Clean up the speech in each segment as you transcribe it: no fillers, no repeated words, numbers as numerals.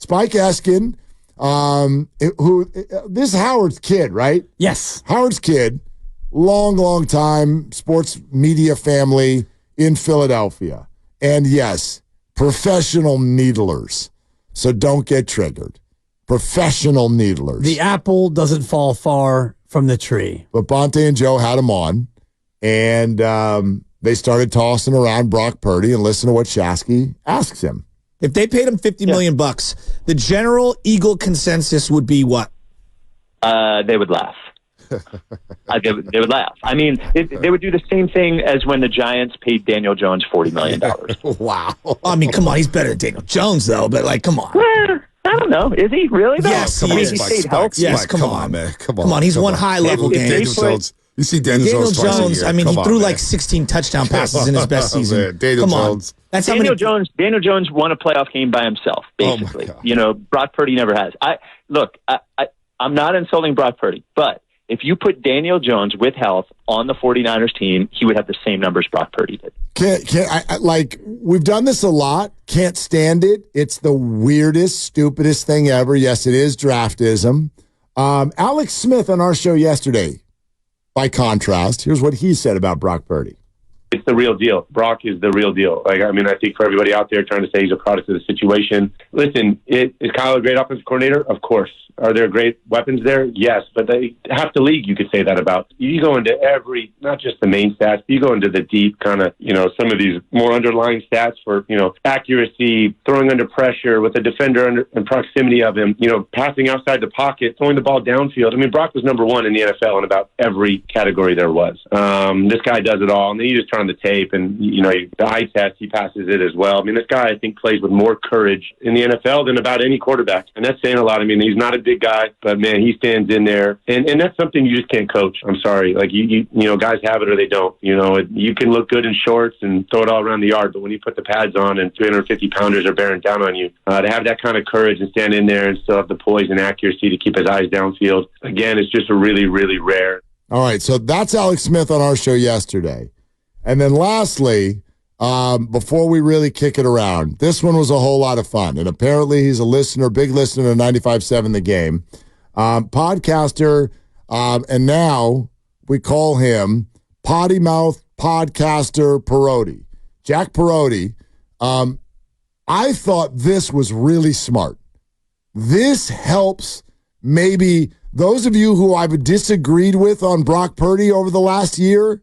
Spike Eskin, this is Howard's kid, right? Yes. Howard's kid, long time sports media family in Philadelphia. And yes, professional needlers. So don't get triggered. Professional needlers. The apple doesn't fall far from the tree. But Bonte and Joe had him on, and they started tossing around Brock Purdy and listen to what Shasky asks him. If they paid him $50 million, the general Eagle consensus would be what? They would laugh. They would laugh. I mean, they would do the same thing as when the Giants paid Daniel Jones $40 million. Wow. I mean, come on. He's better than Daniel Jones, though, but, like, come on. Well, I don't know. Is he really, though? Yes, he is. He stayed healthy. Yes, come on, man. Come on. He's won high-level games. Daniel Jones. You see Daniel Jones, I mean, he threw like 16 touchdown passes in his best season. Daniel Jones. That's Daniel Jones won a playoff game by himself, basically. Brock Purdy never has. I'm not insulting Brock Purdy, but if you put Daniel Jones with health on the 49ers team, he would have the same numbers Brock Purdy did. We've done this a lot. Can't stand it. It's the weirdest, stupidest thing ever. Yes, it is draftism. Alex Smith on our show yesterday, by contrast, here's what he said about Brock Purdy. It's the real deal. Brock is the real deal. I think for everybody out there trying to say he's a product of the situation, listen, is Kyle a great offensive coordinator? Of course. Are there great weapons there? Yes, but half the league you could say that about. You go into every, not just the main stats, you go into the deep kind of, some of these more underlying stats for, accuracy, throwing under pressure with a defender in proximity of him, passing outside the pocket, throwing the ball downfield. I mean, Brock was number one in the NFL in about every category there was. This guy does it all. And then you just turn on the tape and, the eye test, he passes it as well. I mean, this guy, I think, plays with more courage in the NFL than about any quarterback. And that's saying a lot. I mean, he's not a big guy, but man, he stands in there, and that's something you just can't coach. I'm sorry, like you guys have it or they don't. You can look good in shorts and throw it all around the yard, but when you put the pads on and 350 pounders are bearing down on you, to have that kind of courage and stand in there and still have the poise and accuracy to keep his eyes downfield, again, it's just a really, really rare. All right, so that's Alex Smith on our show yesterday, and then lastly, before we really kick it around, this one was a whole lot of fun. And apparently he's a listener, big listener to 95.7 The Game. Podcaster, and now we call him Potty Mouth Podcaster Perotti. Jack Perotti. I thought this was really smart. This helps maybe those of you who I've disagreed with on Brock Purdy over the last year.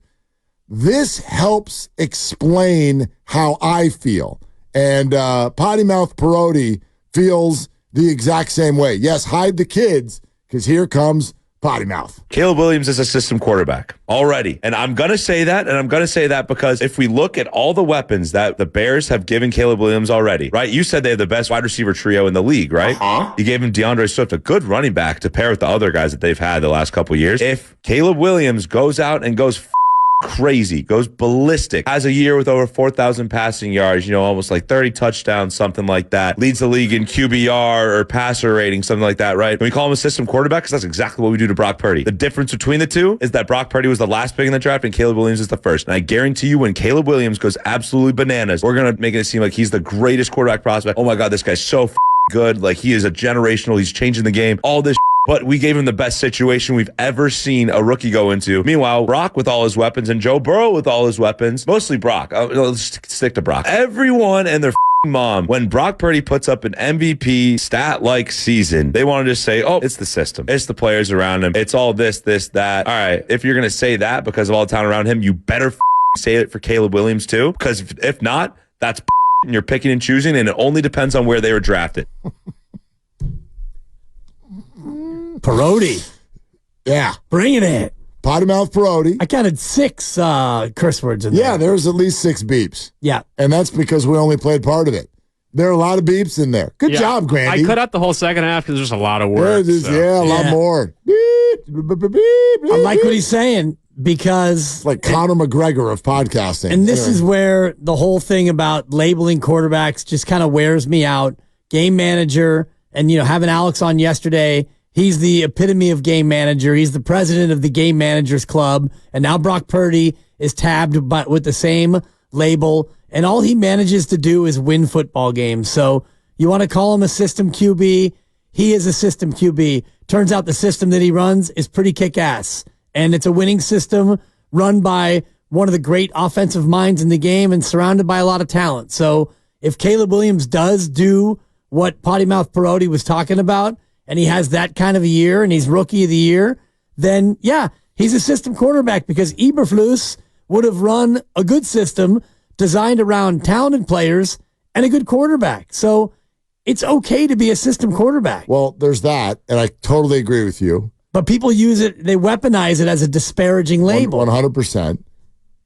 This helps explain how I feel. And Potty Mouth Perotti feels the exact same way. Yes, hide the kids, because here comes Potty Mouth. Caleb Williams is a system quarterback already. And I'm going to say that, because if we look at all the weapons that the Bears have given Caleb Williams already, right? You said they have the best wide receiver trio in the league, right? You gave him DeAndre Swift, a good running back to pair with the other guys that they've had the last couple of years. If Caleb Williams goes out and goes crazy, goes ballistic, has a year with over 4,000 passing yards, almost like 30 touchdowns, something like that, leads the league in QBR or passer rating, something like that, right? And we call him a system quarterback because that's exactly what we do to Brock Purdy. The difference between the two is that Brock Purdy was the last pick in the draft and Caleb Williams is the first. And I guarantee you when Caleb Williams goes absolutely bananas, we're going to make it seem like he's the greatest quarterback prospect. Oh my God, this guy's so good. Like, he is a generational, he's changing the game, all this. But we gave him the best situation we've ever seen a rookie go into. Meanwhile, Brock with all his weapons and Joe Burrow with all his weapons, mostly Brock. Let's stick to Brock. Everyone and their mom, when Brock Purdy puts up an MVP stat-like season, they want to just say, oh, it's the system. It's the players around him. It's all this, that. All right, if you're going to say that because of all the talent around him, you better say it for Caleb Williams too, because if not, that's and you're picking and choosing, and it only depends on where they were drafted. Perotti. Yeah. Bringing it. Potty Mouth Perotti. I counted 6 curse words in there. Yeah, there's at least 6 beeps. Yeah. And that's because we only played part of it. There are a lot of beeps in there. Good job, Grandy. I cut out the whole second half because there's a lot of words. A lot more. I like what he's saying because... It's like Conor McGregor of podcasting. And this is where the whole thing about labeling quarterbacks just kind of wears me out. Game manager, and having Alex on yesterday... He's the epitome of game manager. He's the president of the Game Managers Club. And now Brock Purdy is tabbed with the same label. And all he manages to do is win football games. So You want to call him a system QB? He is a system QB. Turns out the system that he runs is pretty kick-ass. And it's a winning system run by one of the great offensive minds in the game and surrounded by a lot of talent. So if Caleb Williams does do what Potty Mouth Perotti was talking about, and he has that kind of a year, and he's rookie of the year, then yeah, he's a system quarterback because Eberflus would have run a good system designed around talented players and a good quarterback. So it's okay to be a system quarterback. Well, there's that, and I totally agree with you. But people use it, they weaponize it as a disparaging label. 100%.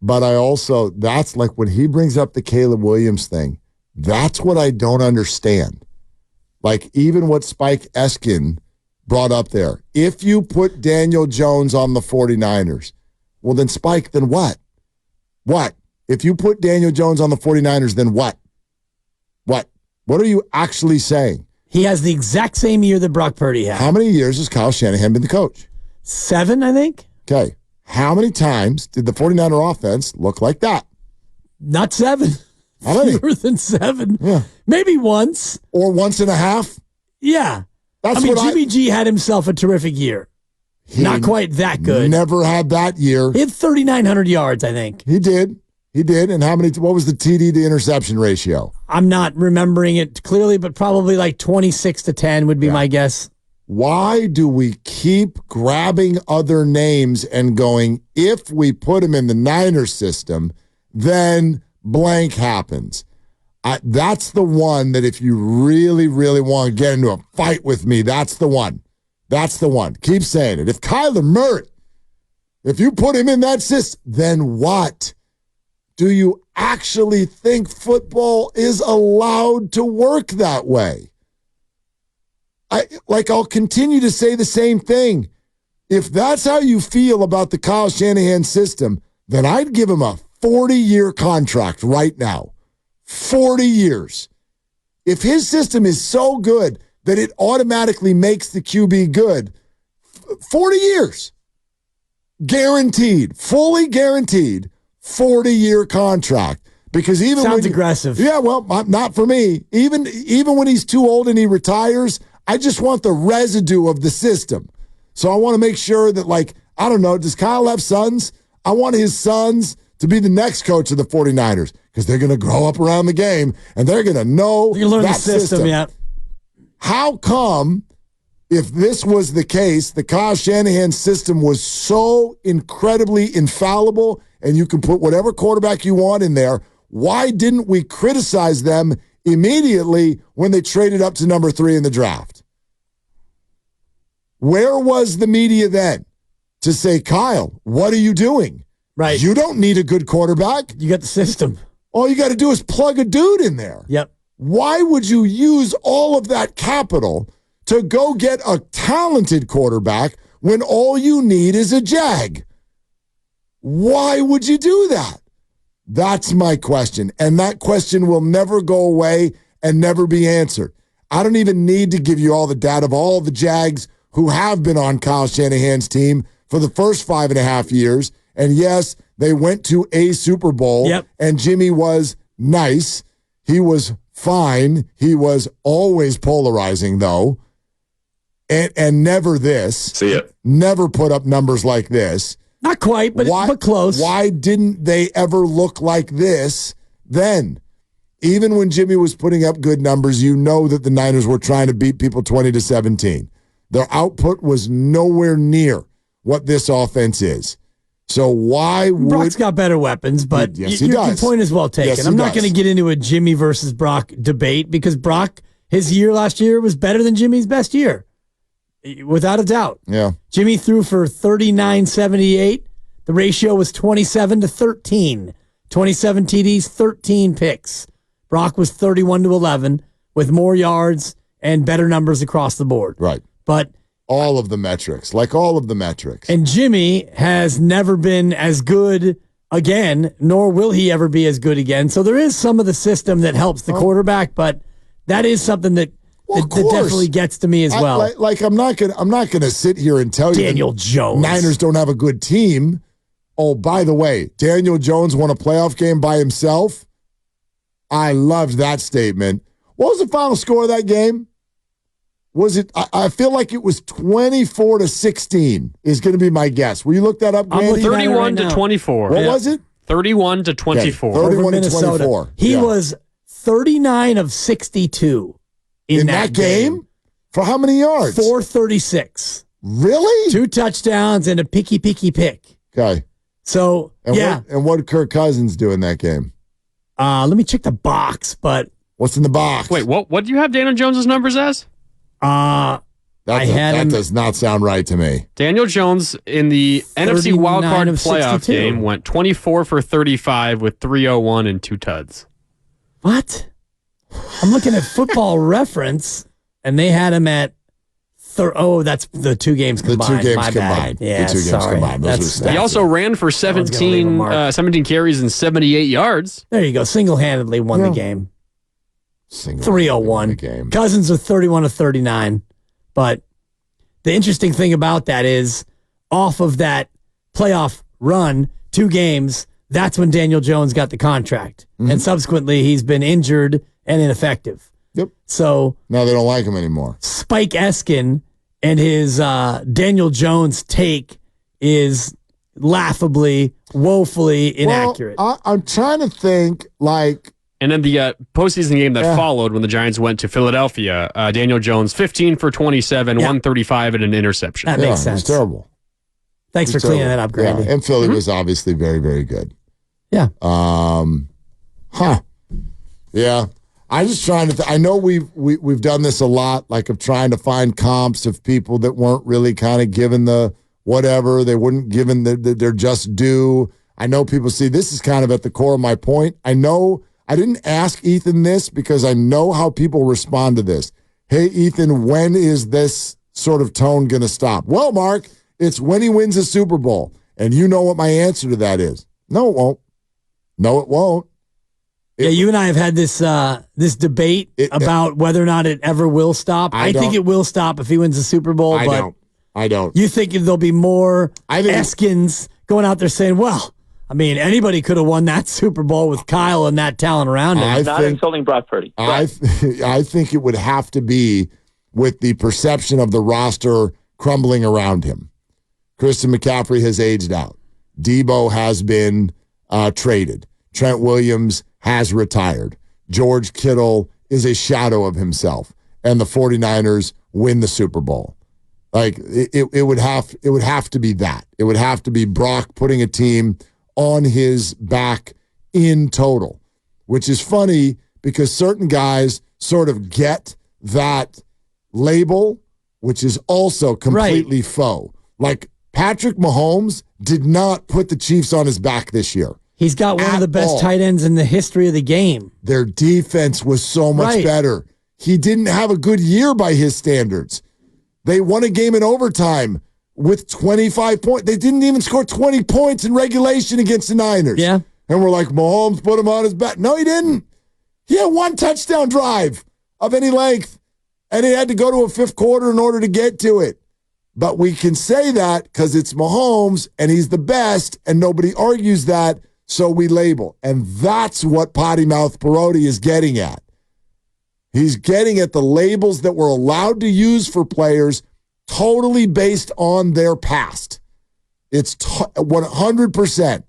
But I also, that's like when he brings up the Caleb Williams thing, that's what I don't understand. Like even what Spike Eskin brought up there. If you put Daniel Jones on the 49ers, well then Spike, then what? What? If you put Daniel Jones on the 49ers, then what? What? What are you actually saying? He has the exact same year that Brock Purdy had. How many years has Kyle Shanahan been the coach? 7, I think. Okay. How many times did the 49er offense look like that? Not 7. How many? Fewer than 7. Yeah. Maybe once. Or once and a half? Yeah. That's Jimmy G had himself a terrific year. Not quite that good. Never had that year. He had 3,900 yards, I think. He did. He did. And what was the TD to interception ratio? I'm not remembering it clearly, but probably like 26-10 would be my guess. Why do we keep grabbing other names and going, if we put him in the Niners system, then blank happens? That's the one that if you really, really want to get into a fight with me, that's the one. That's the one. Keep saying it. If Kyler Murray, if you put him in that system, then what? Do you actually think football is allowed to work that way? I'll continue to say the same thing. If that's how you feel about the Kyle Shanahan system, then I'd give him a 40-year contract right now. 40 years. If his system is so good that it automatically makes the QB good, 40 years. Guaranteed, fully guaranteed, 40-year contract. Because even sounds aggressive. Yeah, well, not for me. Even when he's too old and he retires, I just want the residue of the system. So I want to make sure that, I don't know, does Kyle have sons? I want his sons to be the next coach of the 49ers because they're going to grow up around the game and they're going to know you learn that the system. Yeah. How come, if this was the case, the Kyle Shanahan system was so incredibly infallible and you can put whatever quarterback you want in there, why didn't we criticize them immediately when they traded up to number 3 in the draft? Where was the media then to say, Kyle, what are you doing? Right. You don't need a good quarterback. You got the system. All you got to do is plug a dude in there. Yep. Why would you use all of that capital to go get a talented quarterback when all you need is a jag? Why would you do that? That's my question. And that question will never go away and never be answered. I don't even need to give you all the data of all the Jags who have been on Kyle Shanahan's team for the first 5.5 years. And yes, they went to a Super Bowl. Yep. And Jimmy was nice. He was fine. He was always polarizing, though. And never this. See it. Never put up numbers like this. Not quite, but close. Why didn't they ever look like this then? Even when Jimmy was putting up good numbers, you know that the Niners were trying to beat people 20-17. Their output was nowhere near what this offense is. So why would... Brock's got better weapons, but yes, he your does. point is well taken. Yes, I'm not going to get into a Jimmy versus Brock debate because Brock, his year last year was better than Jimmy's best year. Without a doubt. Yeah. Jimmy threw for 39.78. The ratio was 27-13. 27 TDs, 13 picks. Brock was 31-11 with more yards and better numbers across the board. Right. But all of the metrics. And Jimmy has never been as good again, nor will he ever be as good again. So there is some of the system that helps the quarterback, but that is something that definitely gets to me as well. I'm not gonna sit here and tell you Daniel Jones. Niners don't have a good team. Oh, by the way, Daniel Jones won a playoff game by himself. I loved that statement. What was the final score of that game? Was it? I feel like it was 24-16 is going to be my guess. Will you look that up, Grandy? 31 to 24. What was it? 31 to 24. Okay, 31 to 24. He was 39 of 62 in that game. For how many yards? 436. Really? 2 touchdowns and a picky pick. Okay. So, what did Kirk Cousins do in that game? Let me check the box, but... What's in the box? Wait, what do you have Daniel Jones' numbers as? That does not sound right to me. Daniel Jones in the NFC wildcard playoff game went 24 for 35 with 301 and 2 tuds. What? I'm looking at Football Reference, and they had him at... that's the 2 games combined. The 2 games combined. Yeah, the 2 games combined. He also ran for 17 carries and 78 yards. There you go. Single-handedly won the game. 301. Game. Cousins are 31 of 39. But the interesting thing about that is, off of that playoff run, 2 games, that's when Daniel Jones got the contract. Mm-hmm. And subsequently, he's been injured and ineffective. Yep. So now they don't like him anymore. Spike Eskin and his Daniel Jones take is laughably, woefully inaccurate. I'm trying to think, like... And then the postseason game that followed when the Giants went to Philadelphia, Daniel Jones, 15 for 27, 135 and an interception. That makes sense. It's terrible. Thanks for cleaning that up, Grandy. Yeah. And Philly was obviously very, very good. Yeah. Yeah. I'm just trying to. I know we've done this a lot, like of trying to find comps of people that weren't really kind of given the whatever they wouldn't given their just due. I know people see this is kind of at the core of my point. I know I didn't ask Ethan this because I know how people respond to this. Hey, Ethan, when is this sort of tone going to stop? Well, Mark, it's when he wins a Super Bowl, and you know what my answer to that is. No, it won't. No, it won't. You and I have had this this debate about whether or not it ever will stop. I think it will stop if he wins the Super Bowl. I don't. You think there'll be more Eskins going out there saying, well, I mean, anybody could have won that Super Bowl with Kyle and that talent around him. Not insulting Brock Purdy. I think it would have to be with the perception of the roster crumbling around him. Christian McCaffrey has aged out. Debo has been traded. Trent Williams has retired. George Kittle is a shadow of himself. And the 49ers win the Super Bowl. Like, it would have to be that. It would have to be Brock putting a team on his back in total, which is funny because certain guys sort of get that label, which is also completely faux. Like, Patrick Mahomes did not put the Chiefs on his back this year. He's got one of the best tight ends in the history of the game. Their defense was so much better. He didn't have a good year by his standards. They won a game in overtime with 25 points. They didn't even score 20 points in regulation against the Niners. Yeah. And we're like, Mahomes put him on his back. No, he didn't. He had 1 touchdown drive of any length, and he had to go to a 5th quarter in order to get to it. But we can say that because it's Mahomes, and he's the best, and nobody argues that, so we label. And that's what Potty Mouth Perotti is getting at. He's getting at the labels that we're allowed to use for players totally based on their past. It's 100%.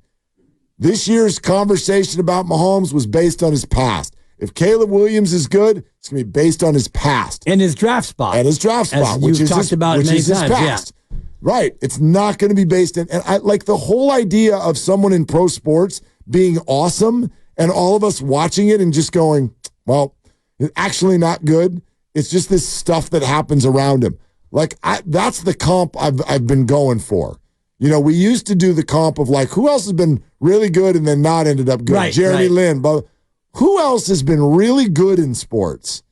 This year's conversation about Mahomes was based on his past. If Caleb Williams is good, it's going to be based on his past. And his draft spot. And his draft spot, which is talked about many times. Past. Yeah. Right. It's not going to be based in. And I like the whole idea of someone in pro sports being awesome and all of us watching it and just going, well, it's actually not good. It's just this stuff that happens around him. Like, that's the comp I've been going for. You know, we used to do the comp of like, who else has been really good and then not ended up good? Right, Jeremy Lin. But who else has been really good in sports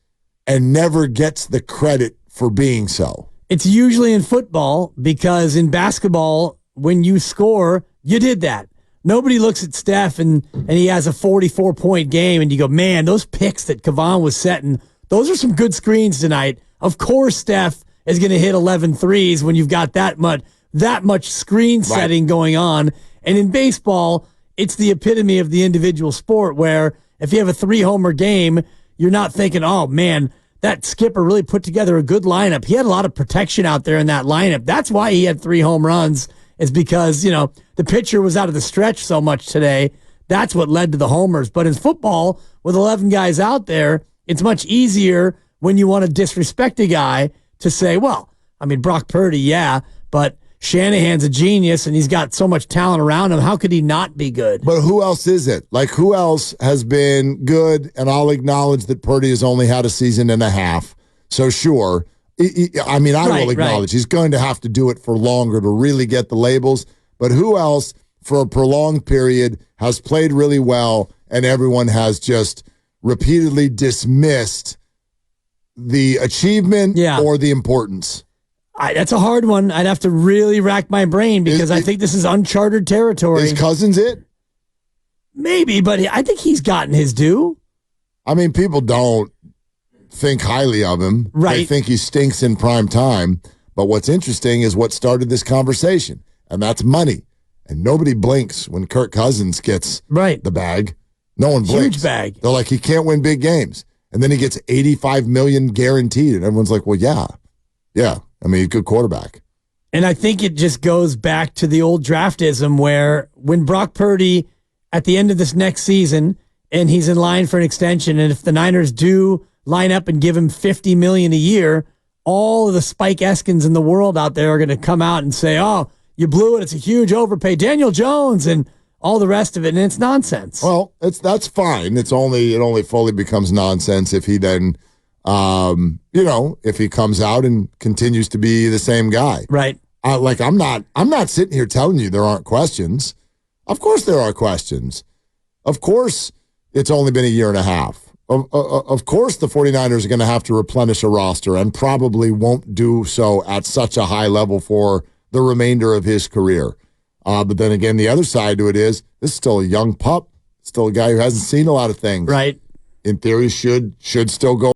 and never gets the credit for being so? It's usually in football because in basketball, when you score, you did that. Nobody looks at Steph and he has a 44-point game and you go, man, those picks that Kevon was setting, those are some good screens tonight. Of course Steph is going to hit 11 threes when you've got that much screen setting going on. And in baseball, it's the epitome of the individual sport where if you have a 3-homer game, you're not thinking, oh, man, that skipper really put together a good lineup. He had a lot of protection out there in that lineup. That's why he had 3 home runs, is because, the pitcher was out of the stretch so much today. That's what led to the homers. But in football, with 11 guys out there, it's much easier when you want to disrespect a guy to say, well, I mean, Brock Purdy, yeah, but Shanahan's a genius and he's got so much talent around him. How could he not be good? But who else is it? Like, who else has been good? And I'll acknowledge that Purdy has only had a season and a half. So sure. I will acknowledge he's going to have to do it for longer to really get the labels. But who else for a prolonged period has played really well and everyone has just repeatedly dismissed the achievement or the importance? That's a hard one. I'd have to really rack my brain because I think this is uncharted territory. Is Cousins it? Maybe, but I think he's gotten his due. I mean, people don't think highly of him. Right. They think he stinks in prime time. But what's interesting is what started this conversation, and that's money. And nobody blinks when Kirk Cousins gets the bag. No one blinks. Huge bag. They're like, he can't win big games. And then he gets $85 million guaranteed. And everyone's like, well, yeah. I mean, good quarterback. And I think it just goes back to the old draftism where when Brock Purdy, at the end of this next season, and he's in line for an extension, and if the Niners do line up and give him $50 million a year, all of the Spike Eskins in the world out there are going to come out and say, oh, you blew it. It's a huge overpay. Daniel Jones and all the rest of it, and it's nonsense. Well, that's fine. It only fully becomes nonsense if he then if he comes out and continues to be the same guy. Right. I'm not sitting here telling you there aren't questions. Of course there are questions. Of course it's only been a year and a half. Of course the 49ers are going to have to replenish a roster and probably won't do so at such a high level for the remainder of his career. But then again, the other side to it is this is still a young pup, still a guy who hasn't seen a lot of things. Right. In theory, should still go